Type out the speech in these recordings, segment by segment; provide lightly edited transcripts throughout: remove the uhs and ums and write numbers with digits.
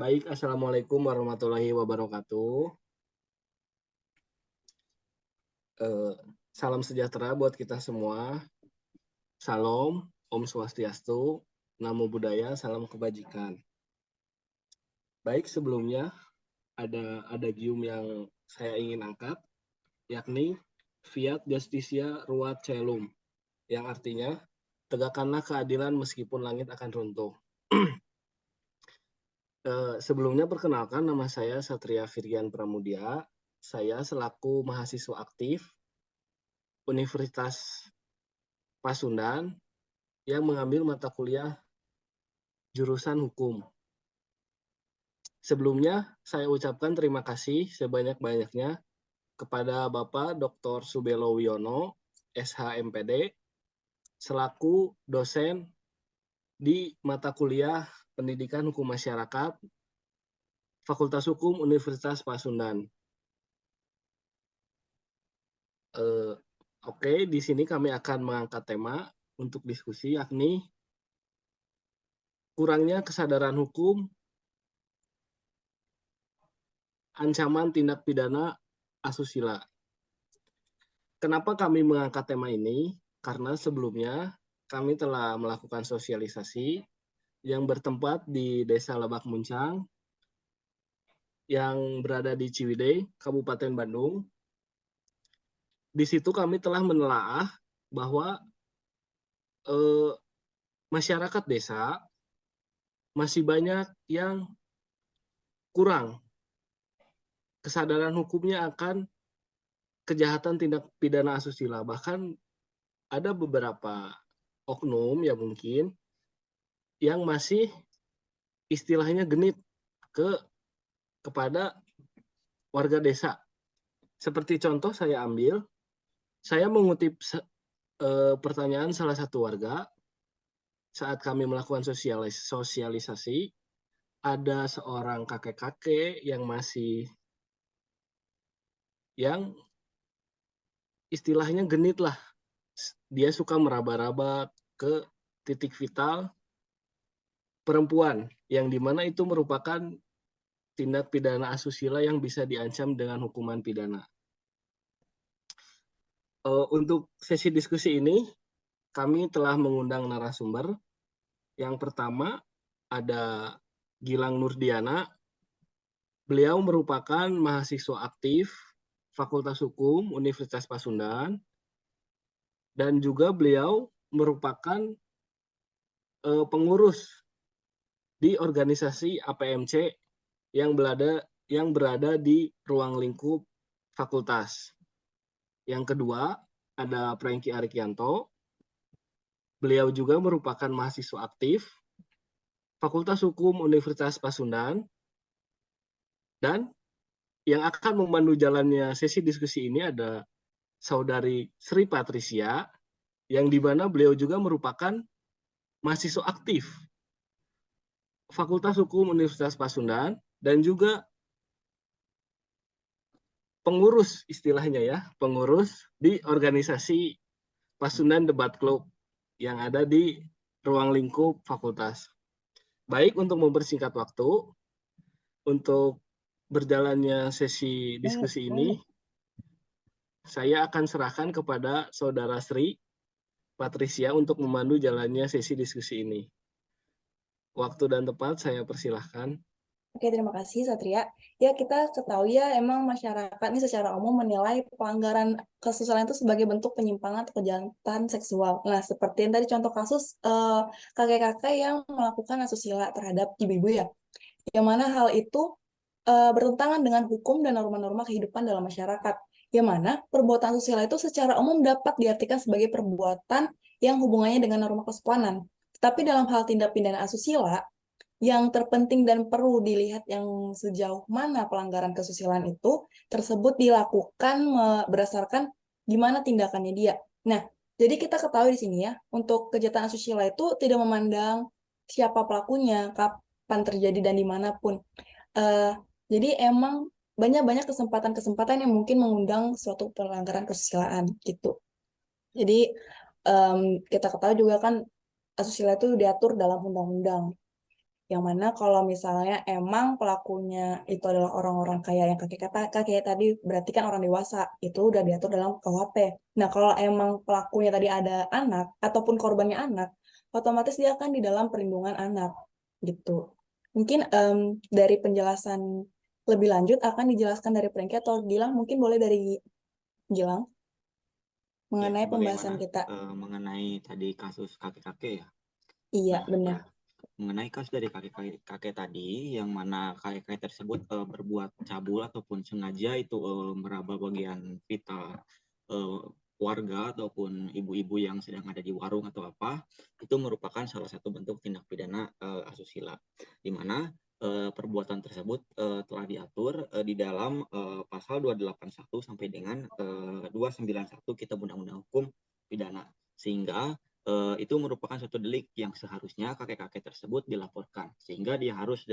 Baik, Assalamualaikum warahmatullahi wabarakatuh. Eh, Salam sejahtera buat kita semua. Salam, Om Swastiastu, Namo Buddhaya, salam kebajikan. Baik, sebelumnya ada adagium yang saya ingin angkat, yakni Fiat Justitia Ruat Caelum, yang artinya tegakkanlah keadilan meskipun langit akan runtuh. Sebelumnya perkenalkan, nama saya Satria Firyan Pramudia. Saya selaku mahasiswa aktif Universitas Pasundan yang mengambil mata kuliah jurusan hukum. Sebelumnya saya ucapkan terima kasih sebanyak-banyaknya kepada Bapak Dr. Subelo Wiono, SHMPD, selaku dosen di mata kuliah Pendidikan Hukum Masyarakat Fakultas Hukum Universitas Pasundan. Oke, di sini kami akan mengangkat tema untuk diskusi, yakni kurangnya kesadaran hukum, ancaman tindak pidana asusila. Kenapa kami mengangkat tema ini? Karena sebelumnya kami telah melakukan sosialisasi yang bertempat di Desa Lebak Muncang yang berada di Ciwidey, Kabupaten Bandung. Di situ kami telah menelaah bahwa masyarakat desa masih banyak yang kurang kesadaran hukumnya akan kejahatan tindak pidana asusila. Bahkan ada beberapa oknum ya mungkin yang masih istilahnya genit kepada warga desa. Seperti contoh saya mengutip pertanyaan salah satu warga saat kami melakukan sosialisasi, ada seorang kakek-kakek yang istilahnya genit lah. Dia suka meraba-raba ke titik vital perempuan, yang dimana itu merupakan tindak pidana asusila yang bisa diancam dengan hukuman pidana. Untuk sesi diskusi ini, kami telah mengundang narasumber. Yang pertama ada Gilang Nurdiana. Beliau merupakan mahasiswa aktif Fakultas Hukum Universitas Pasundan, dan juga beliau merupakan pengurus di organisasi APMC yang berada di ruang lingkup fakultas. Yang kedua, ada Prengki Arikianto. Beliau juga merupakan mahasiswa aktif Fakultas Hukum Universitas Pasundan, dan yang akan memandu jalannya sesi diskusi ini ada Saudari Sri Patricia, yang di mana beliau juga merupakan mahasiswa aktif Fakultas Hukum Universitas Pasundan, dan juga pengurus istilahnya ya, pengurus di organisasi Pasundan Debat Club yang ada di ruang lingkup fakultas. Baik, untuk mempersingkat waktu, untuk berjalannya sesi diskusi ini, saya akan serahkan kepada Saudara Sri Patricia untuk memandu jalannya sesi diskusi ini. Waktu dan tempat saya persilahkan. Oke, terima kasih Satria. Ya, kita ketahui ya emang masyarakat ini secara umum menilai pelanggaran kesusilaan itu sebagai bentuk penyimpangan atau kejahatan seksual. Nah, seperti yang tadi contoh kasus kakek-kakek yang melakukan asusila terhadap ibu-ibu ya. Yang mana hal itu bertentangan dengan hukum dan norma-norma kehidupan dalam masyarakat. Yang mana perbuatan asusila itu secara umum dapat diartikan sebagai perbuatan yang hubungannya dengan norma kesopanan. Tapi dalam hal tindak pidana asusila, yang terpenting dan perlu dilihat yang sejauh mana pelanggaran kesusilaan itu tersebut dilakukan berdasarkan gimana tindakannya dia. Nah, jadi kita ketahui di sini ya, untuk kejahatan asusila itu tidak memandang siapa pelakunya, kapan terjadi dan dimanapun. Jadi emang banyak kesempatan-kesempatan yang mungkin mengundang suatu pelanggaran kesusilaan gitu. Jadi kita ketahui juga kan asusila itu diatur dalam undang-undang. Yang mana kalau misalnya emang pelakunya itu adalah orang-orang kaya yang kakek tadi, berarti kan orang dewasa, itu udah diatur dalam KUHP. Nah, kalau emang pelakunya tadi ada anak, ataupun korbannya anak, otomatis dia akan di dalam perlindungan anak, gitu. Mungkin dari penjelasan lebih lanjut akan dijelaskan dari Prengki atau Gilang, mungkin boleh dari Gilang, Ya, mengenai pembahasan bagaimana kita. mengenai tadi kasus kakek-kakek ya. Iya, Nah, benar. ya, mengenai kasus dari kakek-kakek tadi, yang mana kakek-kakek tersebut berbuat cabul ataupun sengaja itu meraba bagian vital warga ataupun ibu-ibu yang sedang ada di warung atau apa, itu merupakan salah satu bentuk tindak pidana asusila, di mana perbuatan tersebut telah diatur di dalam pasal 281 sampai dengan 291 Kitab Undang-Undang Hukum Pidana, sehingga itu merupakan suatu delik yang seharusnya kakek-kakek tersebut dilaporkan, sehingga dia harus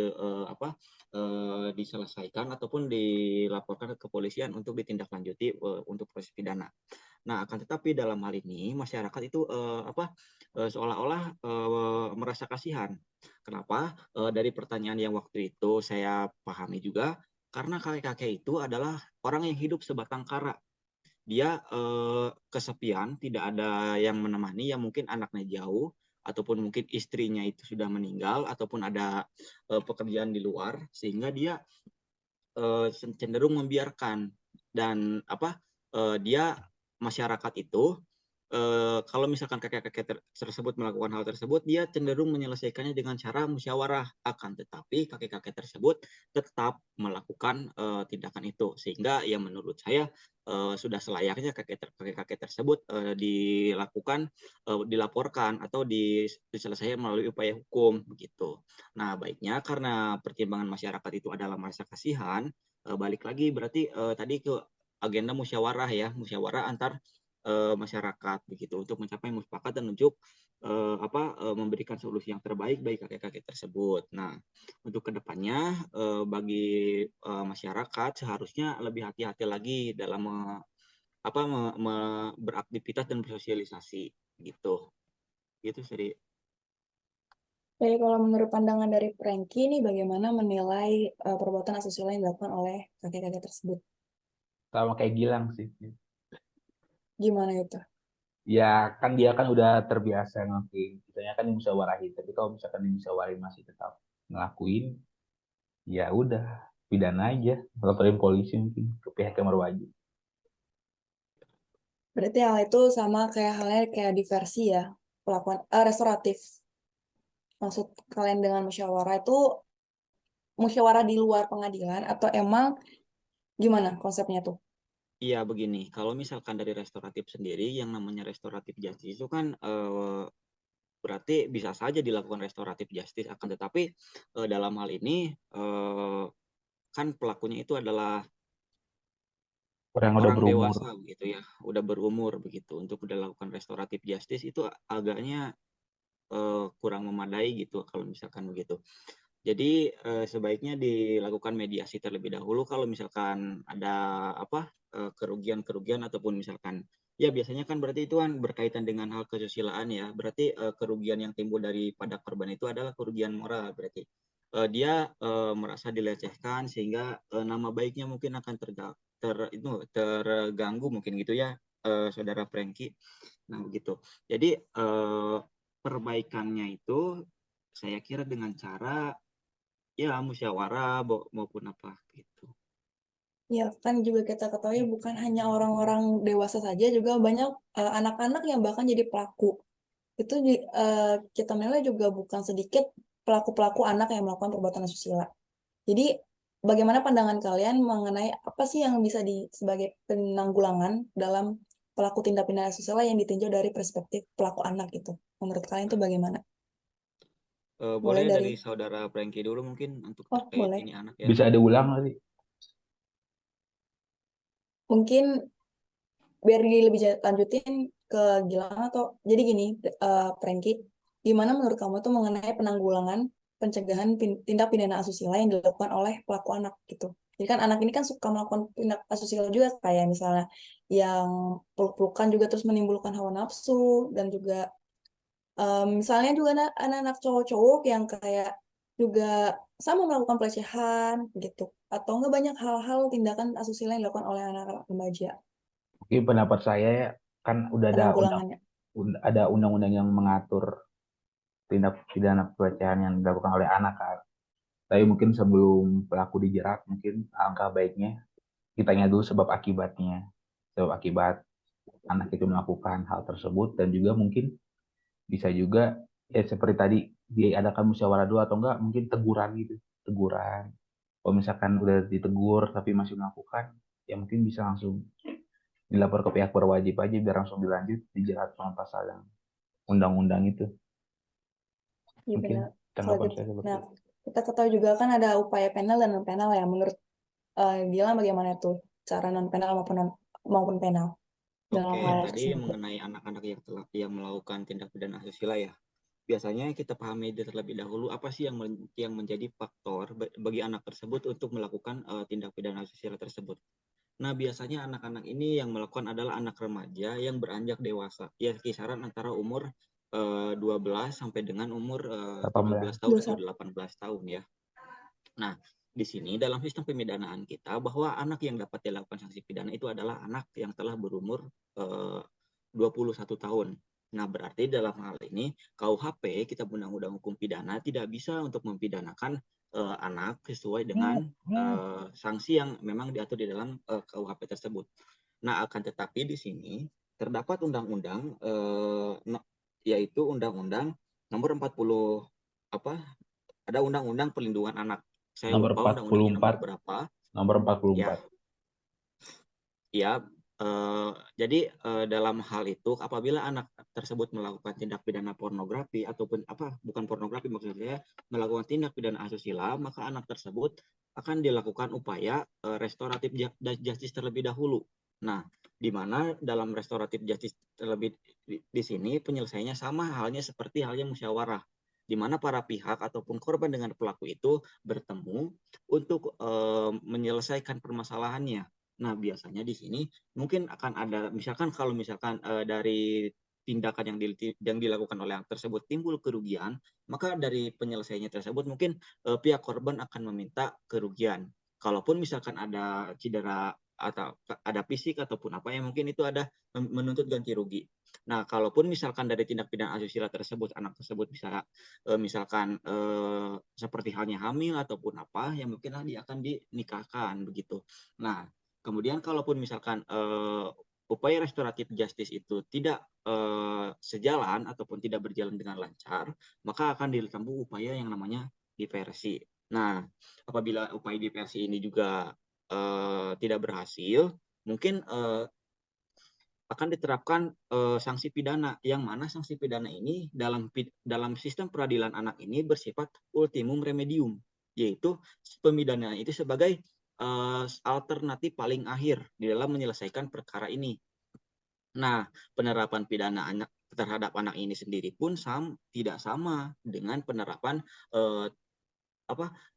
diselesaikan ataupun dilaporkan ke kepolisian untuk ditindaklanjuti untuk proses pidana. Nah, akan tetapi dalam hal ini masyarakat itu seolah-olah merasa kasihan. Kenapa? Dari pertanyaan yang waktu itu saya pahami juga, karena kakek-kakek itu adalah orang yang hidup sebatang kara. Dia kesepian, tidak ada yang menemani, yang mungkin anaknya jauh, ataupun mungkin istrinya itu sudah meninggal, ataupun ada pekerjaan di luar, sehingga dia cenderung membiarkan. Dan dia masyarakat itu kalau misalkan kakek-kakek tersebut melakukan hal tersebut, dia cenderung menyelesaikannya dengan cara musyawarah. Akan tetapi kakek-kakek tersebut tetap melakukan tindakan itu, sehingga ya menurut saya sudah selayaknya kakek-kakek tersebut dilaporkan atau diselesaikan melalui upaya hukum begitu. Nah, baiknya karena pertimbangan masyarakat itu adalah merasa kasihan, balik lagi berarti tadi ke agenda musyawarah ya, musyawarah antar masyarakat begitu, untuk mencapai mufakat dan untuk memberikan solusi yang terbaik bagi kakek-kakek tersebut. Nah, untuk kedepannya bagi masyarakat seharusnya lebih hati-hati lagi dalam beraktivitas dan bersosialisasi gitu. Gitu sih. Jadi kalau menurut pandangan dari Prengki ini bagaimana menilai perbuatan asusila yang dilakukan oleh kakek-kakek tersebut? Sama kayak Gilang sih. Gimana itu? Ya kan dia kan udah terbiasa ngelakuin. Kitanya kan dimusyawarahin. Tapi kalau misalkan dimusyawarahin masih tetap ngelakuin, ya udah pidana aja. Laporin polisi mungkin ke pihak yang berwajib. Berarti hal itu sama kayak halnya kayak diversi ya, pelakuan restoratif. Maksud kalian dengan musyawarah itu musyawarah di luar pengadilan atau emang gimana konsepnya tuh? Iya begini, kalau misalkan dari restoratif sendiri, yang namanya restoratif justice itu kan berarti bisa saja dilakukan restoratif justice, akan tetapi dalam hal ini kan pelakunya itu adalah Orang yang udah orang berumur. dewasa begitu ya, udah berumur begitu. Untuk dilakukan restoratif justice itu agaknya kurang memadai gitu kalau misalkan begitu. Jadi sebaiknya dilakukan mediasi terlebih dahulu kalau misalkan ada kerugian-kerugian ataupun misalkan ya biasanya kan berarti itu kan berkaitan dengan hal kesusilaan ya. Berarti kerugian yang timbul daripada korban itu adalah kerugian moral, berarti dia merasa dilecehkan sehingga nama baiknya mungkin akan terganggu mungkin gitu ya, saudara Franky. Nah begitu. Jadi perbaikannya itu saya kira dengan cara ya musyawarah maupun apa gitu. Ya kan juga kita ketahui bukan hanya orang-orang dewasa saja, juga banyak anak-anak yang bahkan jadi pelaku. Itu kita menilai juga bukan sedikit pelaku-pelaku anak yang melakukan perbuatan asusila. Jadi bagaimana pandangan kalian mengenai apa sih yang bisa sebagai penanggulangan dalam pelaku tindak pidana asusila yang ditinjau dari perspektif pelaku anak itu? Menurut kalian itu bagaimana? Boleh Boleh dari, dari saudara Franky dulu mungkin untuk oh terkait boleh. ini anak ya. Bisa ada ulang lagi. Mungkin biar lebih lanjutin ke Gilang atau jadi gini, Franky, gimana menurut kamu tuh mengenai penanggulangan pencegahan tindak pidana asusila yang dilakukan oleh pelaku anak gitu? Jadi kan anak ini kan suka melakukan tindak asusila juga, kayak misalnya yang peluk-pelukan juga terus menimbulkan hawa nafsu, dan juga misalnya juga anak-anak cowok-cowok yang kayak juga sama melakukan pelecehan gitu, atau enggak banyak hal-hal tindakan asusila yang dilakukan oleh anak-anak remaja Mungkin pendapat saya ya, kan udah penanggulangannya. ada undang-undang yang mengatur tindak pidana pelecehan yang dilakukan oleh anak kan. Tapi mungkin sebelum pelaku dijerat, mungkin angka baiknya kita tanya dulu sebab akibatnya. Sebab akibat anak itu melakukan hal tersebut, dan juga mungkin bisa juga ya seperti tadi diadakan musyawarah dulu, atau enggak mungkin teguran gitu. Teguran. Kalau misalkan udah ditegur tapi masih melakukan, ya mungkin bisa langsung dilapor ke pihak berwajib aja biar langsung dilanjut dijerat sama pasal yang undang-undang itu. Iya Mungkin benar. tanggapan Selanjutnya, saya seperti nah itu. kita ketahui juga kan ada upaya penal dan non penal ya. Menurut Gilang bagaimana tuh cara non penal maupun penal dalam Oke, hal tadi tersebut? mengenai anak-anak yang melakukan tindak pidana asusila ya. Biasanya kita pahami terlebih dahulu apa sih yang menjadi faktor bagi anak tersebut untuk melakukan tindak pidana asusila tersebut. Nah, biasanya anak-anak ini yang melakukan adalah anak remaja yang beranjak dewasa. Ya, kisaran antara umur 12 sampai dengan umur 17 18. tahun atau Dosa. 18 tahun ya. Nah, di sini dalam sistem pemidanaan kita bahwa anak yang dapat dilakukan sanksi pidana itu adalah anak yang telah berumur 21 tahun. Nah, berarti dalam hal ini KUHP, Kitab Undang-Undang Hukum Pidana, tidak bisa untuk mempidanakan anak sesuai dengan sanksi yang memang diatur di dalam KUHP tersebut. Nah, akan tetapi di sini terdapat undang-undang yaitu Undang-Undang Nomor 40 ada Undang-Undang Perlindungan Anak. Saya Nomor lupa undang-undangnya nomor 44. berapa. Nomor 44. Ya, jadi dalam hal itu apabila anak tersebut melakukan tindak pidana pornografi ataupun bukan pornografi maksudnya melakukan tindak pidana asusila, maka anak tersebut akan dilakukan upaya restoratif justice terlebih dahulu. Nah, di mana dalam restoratif justice terlebih di sini penyelesaiannya sama halnya seperti halnya musyawarah, di mana para pihak ataupun korban dengan pelaku itu bertemu untuk menyelesaikan permasalahannya. Nah, biasanya di sini mungkin akan ada, misalkan kalau misalkan dari tindakan yang dilakukan oleh anak tersebut timbul kerugian, maka dari penyelesaiannya tersebut mungkin pihak korban akan meminta kerugian. Kalaupun misalkan ada cedera atau ada fisik ataupun apa yang mungkin itu ada menuntut ganti rugi. Nah, kalaupun misalkan dari tindak pidana asusila tersebut anak tersebut bisa misalkan seperti halnya hamil ataupun apa yang mungkin dia akan dinikahkan begitu. Nah, kemudian kalaupun misalkan upaya restoratif justice itu tidak sejalan ataupun tidak berjalan dengan lancar, maka akan ditempuh upaya yang namanya diversi. Nah, apabila upaya diversi ini juga tidak berhasil, mungkin akan diterapkan sanksi pidana, yang mana sanksi pidana ini dalam sistem peradilan anak ini bersifat ultimum remedium, yaitu pemidanaan itu sebagai alternatif paling akhir di dalam menyelesaikan perkara ini. Nah, penerapan pidana anak terhadap anak ini sendiri pun tidak sama dengan penerapan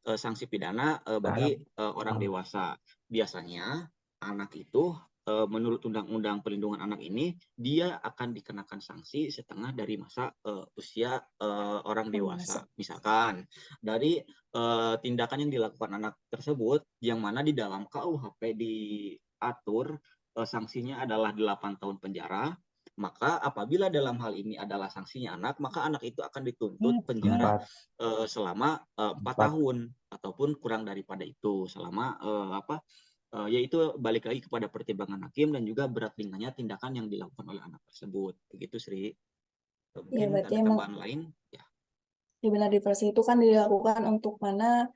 sanksi pidana bagi orang dewasa. Biasanya anak itu menurut Undang-Undang Perlindungan Anak ini dia akan dikenakan sanksi setengah dari masa usia orang dewasa. Misalkan dari tindakan yang dilakukan anak tersebut yang mana di dalam KUHP diatur sanksinya adalah 8 tahun penjara, maka apabila dalam hal ini adalah sanksinya anak, maka anak itu akan dituntut penjara selama 4 tahun ataupun kurang daripada itu selama yaitu balik lagi kepada pertimbangan hakim dan juga berat ringannya tindakan yang dilakukan oleh anak tersebut. Begitu, Sri. Ya, Mungkin berarti ada emang tambahan lain? Ya. ya benar, diversi itu kan dilakukan untuk mana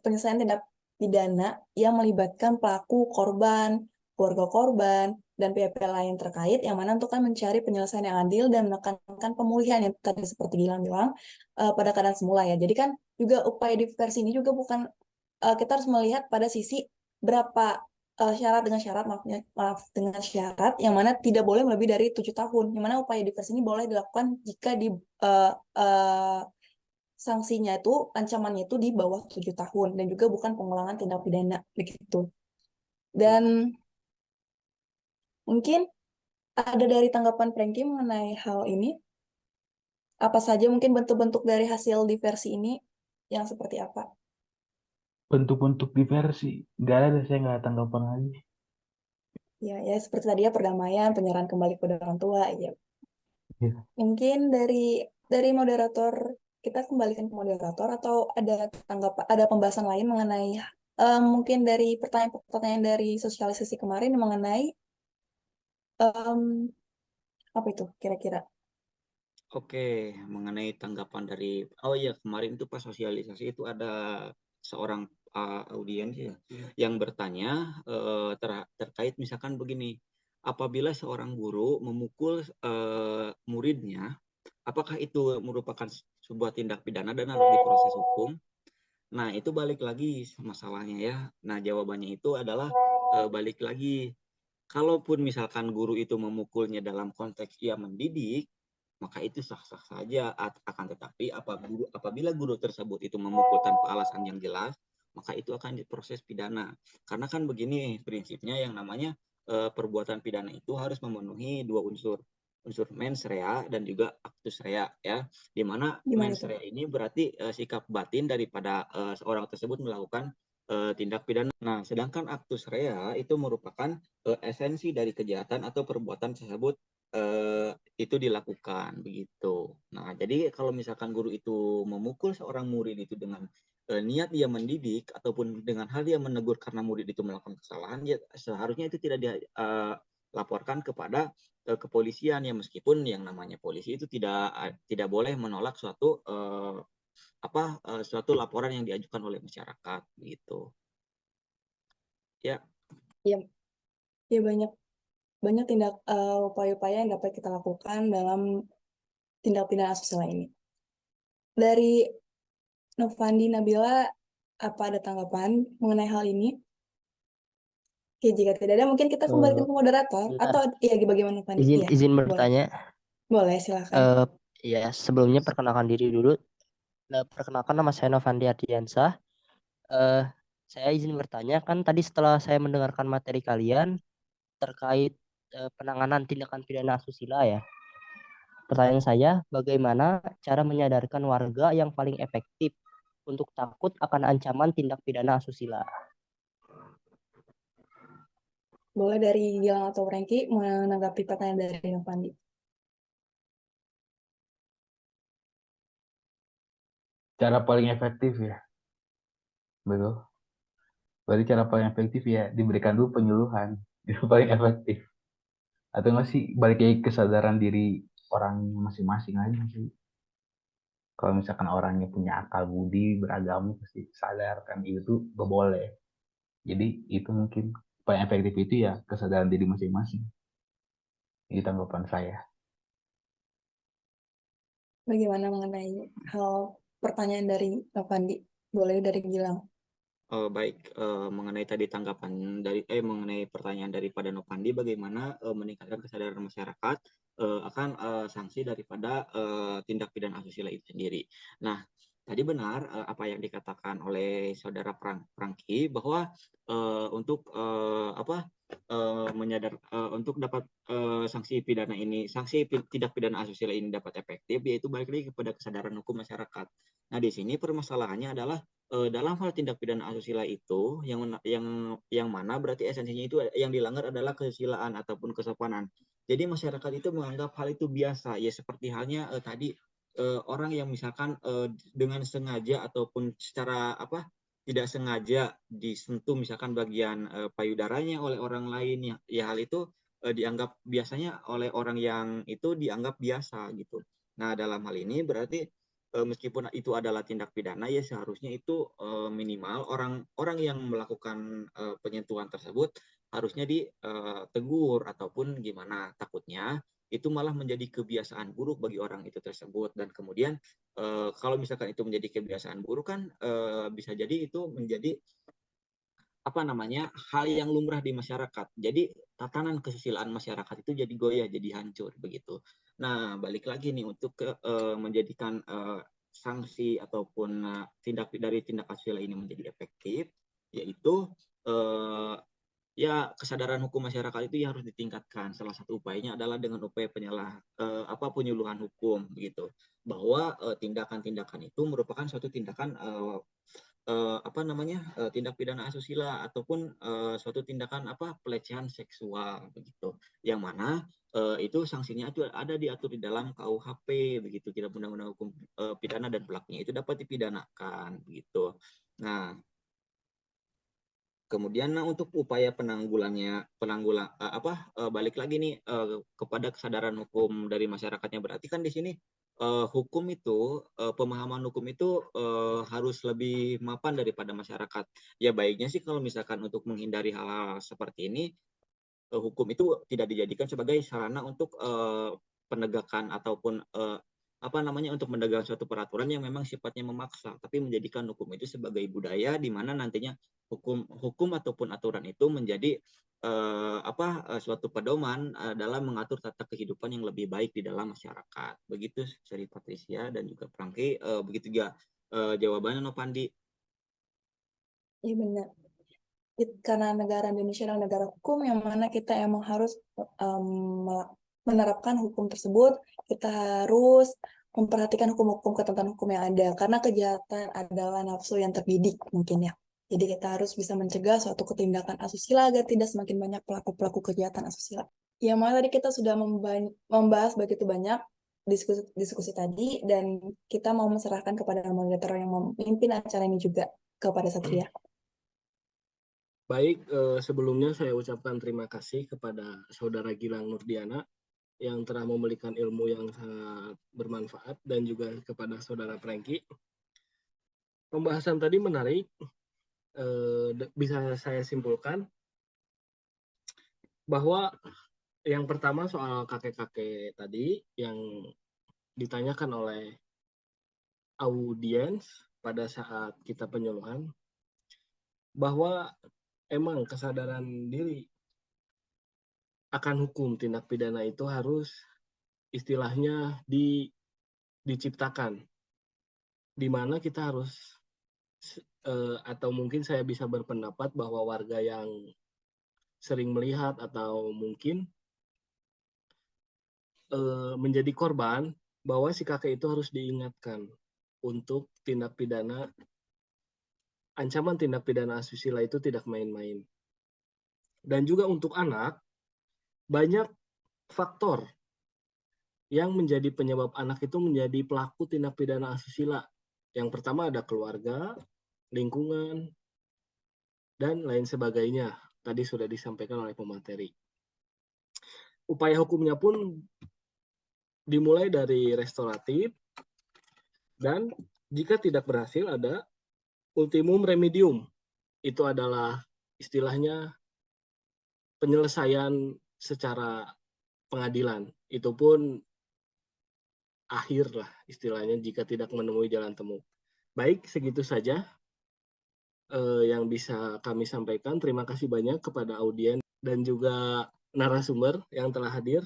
penyelesaian tindak pidana yang melibatkan pelaku, korban, keluarga korban, dan pihak-pihak lain terkait, yang mana untuk kan mencari penyelesaian yang adil dan menekankan pemulihan yang tadi seperti Gilang bilang pada keadaan semula ya. Jadi kan juga upaya diversi ini juga bukan kita harus melihat pada sisi berapa syarat dengan syarat yang mana tidak boleh lebih dari 7 tahun. Yang mana upaya diversi ini boleh dilakukan jika di sanksinya itu, ancamannya itu di bawah 7 tahun dan juga bukan pengulangan tindak pidana begitu. Dan mungkin ada dari tanggapan Franky mengenai hal ini. apa saja mungkin bentuk-bentuk dari hasil diversi ini yang seperti apa? Bentuk-bentuk diversi. Nggak ada, saya nggak ada tanggapan lagi. Ya, ya seperti tadi ya perdamaian, penyerahan kembali kepada orang tua. Ya, Ya. mungkin dari moderator kita kembalikan ke moderator atau ada ada pembahasan lain mengenai mungkin dari pertanyaan-pertanyaan dari sosialisasi kemarin mengenai em, apa itu kira-kira? Oke, mengenai tanggapan dari, oh iya kemarin itu pas sosialisasi itu ada seorang audiens ya yang bertanya terkait misalkan begini, apabila seorang guru memukul muridnya, apakah itu merupakan sebuah tindak pidana dan harus diproses hukum? Nah, itu balik lagi masalahnya ya. Nah, jawabannya itu adalah balik lagi. Kalaupun misalkan guru itu memukulnya dalam konteks ia mendidik, maka itu sah-sah saja. Akan tetapi apabila guru tersebut itu memukul tanpa alasan yang jelas, maka itu akan diproses pidana. Karena kan begini prinsipnya yang namanya perbuatan pidana itu harus memenuhi dua unsur. Unsur mens rea dan juga actus rea ya. Di mana Gimana mens itu? rea ini berarti sikap batin daripada seorang tersebut melakukan tindak pidana. Nah, sedangkan actus rea itu merupakan esensi dari kejahatan atau perbuatan tersebut itu dilakukan begitu. Nah, jadi kalau misalkan guru itu memukul seorang murid itu dengan niat dia mendidik ataupun dengan hal dia menegur karena murid itu melakukan kesalahan, ya seharusnya itu tidak dilaporkan kepada kepolisian ya, meskipun yang namanya polisi itu tidak boleh menolak suatu laporan yang diajukan oleh masyarakat gitu. Ya. Ya, ya banyak upaya-upaya yang dapat kita lakukan dalam tindak pidana asusila ini. Dari Novandi Nabila, apa ada tanggapan mengenai hal ini? Oke, jika tidak ada, mungkin kita kembalikan ke moderator. Bentar, Atau ya bagaimana Novandi? izin Iya, izin boleh. bertanya. Boleh, silakan. Ya, sebelumnya perkenalkan diri dulu. Perkenalkan, nama saya Novandi Ardiansah. Eh, saya izin bertanya, kan tadi setelah saya mendengarkan materi kalian terkait penanganan tindakan pidana asusila ya. Pertanyaan saya, bagaimana cara menyadarkan warga yang paling efektif untuk takut akan ancaman tindak pidana asusila? Boleh dari Gilang atau Franky menanggapi pertanyaan dari Novandi. Cara paling efektif ya. Betul. Berarti cara paling efektif ya diberikan dulu penyuluhan. Itu paling efektif. Atau nggak sih balik lagi kesadaran diri orang masing-masing aja sih. Kalau misalkan orangnya punya akal budi beragama pasti sadar kan itu tuh gak boleh. Jadi itu mungkin paling efektif itu ya kesadaran diri masing-masing. Ini tanggapan saya. Bagaimana mengenai hal pertanyaan dari Novandi? Boleh dari Gilang. Baik, mengenai tadi tanggapan mengenai pertanyaan daripada Novandi, bagaimana meningkatkan kesadaran masyarakat akan sanksi daripada tindak pidana asusila itu sendiri. Nah, tadi benar apa yang dikatakan oleh saudara Prangki bahwa untuk untuk dapat sanksi tindak pidana asusila ini dapat efektif, yaitu balik lagi kepada kesadaran hukum masyarakat. Nah, di sini permasalahannya adalah dalam hal tindak pidana asusila itu yang mana berarti esensinya itu yang dilanggar adalah kesusilaan ataupun kesopanan. Jadi masyarakat itu menganggap hal itu biasa ya, seperti halnya tadi orang yang misalkan dengan sengaja ataupun secara tidak sengaja disentuh misalkan bagian payudaranya oleh orang lain ya hal itu dianggap biasanya oleh orang yang itu dianggap biasa gitu. Nah, dalam hal ini berarti meskipun itu adalah tindak pidana ya seharusnya itu minimal orang yang melakukan penyentuhan tersebut harusnya ditegur ataupun gimana, takutnya itu malah menjadi kebiasaan buruk bagi orang itu tersebut, dan kemudian kalau misalkan itu menjadi kebiasaan buruk kan bisa jadi itu menjadi hal yang lumrah di masyarakat. Jadi tatanan kesusilaan masyarakat itu jadi goyah, jadi hancur begitu. Nah, balik lagi nih untuk menjadikan sanksi ataupun tindak asusila ini menjadi efektif, yaitu ya kesadaran hukum masyarakat itu yang harus ditingkatkan. Salah satu upayanya adalah dengan upaya penyuluhan hukum begitu. Bahwa tindakan-tindakan itu merupakan suatu tindakan tindak pidana asusila ataupun suatu tindakan pelecehan seksual begitu. Yang mana itu sanksinya itu ada diatur di dalam KUHP begitu, Kitab Undang-Undang Hukum Pidana, dan pelakunya itu dapat dipidanakan begitu. Nah, kemudian untuk upaya balik lagi nih kepada kesadaran hukum dari masyarakatnya. Berarti kan di sini hukum itu pemahaman hukum itu harus lebih mapan daripada masyarakat. Ya baiknya sih kalau misalkan untuk menghindari hal-hal seperti ini, hukum itu tidak dijadikan sebagai sarana untuk penegakan ataupun untuk menegakkan suatu peraturan yang memang sifatnya memaksa, tapi menjadikan hukum itu sebagai budaya di mana nantinya hukum ataupun aturan itu menjadi suatu pedoman dalam mengatur tata kehidupan yang lebih baik di dalam masyarakat. Begitu Sri Patricia dan juga Prangki, begitu juga jawabannya Nopandi. Iya benar. Karena negara Indonesia adalah negara hukum yang mana kita emang harus menerapkan hukum tersebut, kita harus memperhatikan hukum-hukum, ketentuan hukum yang ada, karena kejahatan adalah nafsu yang terdidik mungkin ya. Jadi kita harus bisa mencegah suatu ketindakan asusila agar tidak semakin banyak pelaku-pelaku kejahatan asusila. Yang mana tadi kita sudah membahas begitu banyak diskusi tadi, dan kita mau menserahkan kepada moderator yang memimpin acara ini juga, kepada Satria. Baik, sebelumnya saya ucapkan terima kasih kepada Saudara Gilang Nurdiana yang telah memberikan ilmu yang sangat bermanfaat, dan juga kepada Saudara Prangki. Pembahasan tadi menarik, bisa saya simpulkan bahwa yang pertama soal kakek-kakek tadi yang ditanyakan oleh audiens pada saat kita penyuluhan, bahwa emang kesadaran diri akan hukum tindak pidana itu harus istilahnya diciptakan, di mana kita harus atau mungkin saya bisa berpendapat bahwa warga yang sering melihat atau mungkin menjadi korban, bahwa si kakek itu harus diingatkan untuk tindak pidana, ancaman tindak pidana asusila itu tidak main-main. Dan juga untuk anak, banyak faktor yang menjadi penyebab anak itu menjadi pelaku tindak pidana asusila. Yang pertama ada keluarga, lingkungan, dan lain sebagainya. Tadi sudah disampaikan oleh pemateri. Upaya hukumnya pun dimulai dari restoratif, dan jika tidak berhasil ada ultimum remedium. Itu adalah istilahnya penyelesaian secara pengadilan. Itu pun akhir lah istilahnya jika tidak menemui jalan temu. Baik, segitu saja yang bisa kami sampaikan. Terima kasih banyak kepada audiens dan juga narasumber yang telah hadir.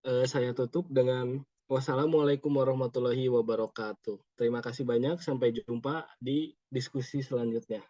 Saya tutup dengan wassalamualaikum warahmatullahi wabarakatuh. Terima kasih banyak. Sampai jumpa di diskusi selanjutnya.